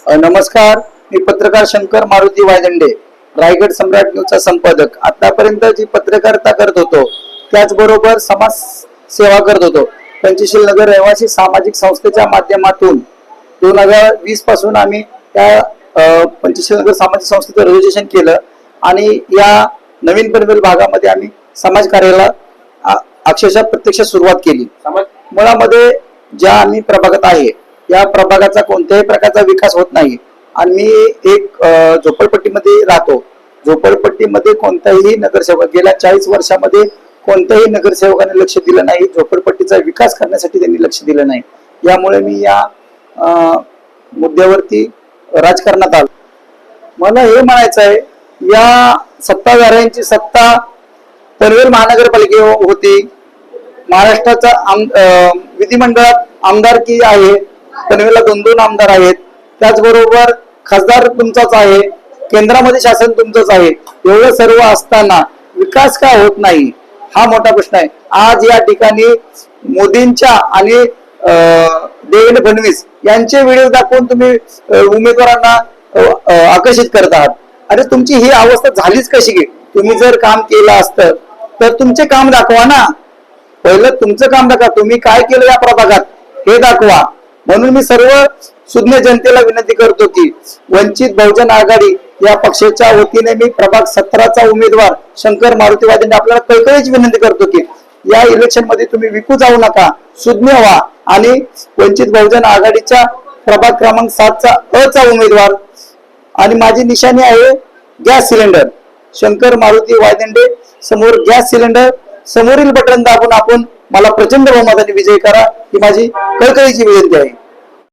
नमस्कार, मी पत्रकार शंकर मारुती वायदंडे, रायगड सम्राट न्यूजचा संपादक. आतापर्यंत जी पत्रकारिता करत होतो त्याचबरोबर समाज सेवा करत होतो. पंचशील नगर रहिवासी सामाजिक संस्थेच्या माध्यमातून 2020 पासून आम्ही त्या पंचशील नगर सामाजिक संस्थेचं रजिस्ट्रेशन केलं आणि या नवीन पनवेल भागामध्ये आम्ही समाज कार्याला अक्षरशः प्रत्यक्ष सुरुवात केली. मुळामध्ये ज्या आम्ही प्रभागात आहे या प्रभागाचा कोणत्याही प्रकारचा विकास होत नाही आणि मी एक झोपडपट्टीमध्ये राहतो. झोपडपट्टीमध्ये कोणताही नगरसेवक गेल्या 40 वर्षामध्ये कोणत्याही नगरसेवकाने लक्ष दिलं नाही. झोपडपट्टीचा विकास करण्यासाठी त्यांनी लक्ष दिलं नाही. यामुळे मी या मुद्द्यावरती राजकारणात आलो. मला हे म्हणायचं आहे, या सत्ताधाऱ्यांची सत्ता पनवेल महानगरपालिकेवर होती. महाराष्ट्राचा विधिमंडळात आमदारकी आहे. पनवेलला 2 आमदार आहेत. त्याचबरोबर खासदार तुमचाच आहे, केंद्रामध्ये शासन तुमचंच आहे. एवढं सर्व असताना विकास का होत नाही हा मोठा प्रश्न आहे. आज या ठिकाणी मोदींच्या आणि देवेंद्र फडणवीस यांचे व्हिडिओ दाखवून तुम्ही उमेदवारांना आकर्षित करत आहात. अरे तुमची ही अवस्था झालीच कशी की? तुम्ही जर काम केलं असतं तर तुमचे काम दाखवा ना. पहिलं तुमचं काम दाखवा, तुम्ही काय केलं या प्रभागात हे दाखवा. म्हणून मी सर्व सुज्ञ जनतेला विनंती करतो की वंचित बहुजन आघाडी या पक्षाच्या वतीने मी प्रभाग 17चा उमेदवार शंकर मारुती वायदंडे आपल्याला कळकळीची विनंती करतो की या इलेक्शन मध्ये तुम्ही विकू जाऊ नका, सुज्ञ व्हा आणि वंचित बहुजन आघाडीच्या प्रभाग क्रमांक 7चा अ उमेदवार आणि माझी निशाणी आहे गॅस सिलेंडर. शंकर मारुती वायदंडे समोर गॅस सिलेंडर, समोरील बटन दाबून आपण मला प्रचंड बहुमताने विजयी करा ही माझी कळकळीची विनंती आहे.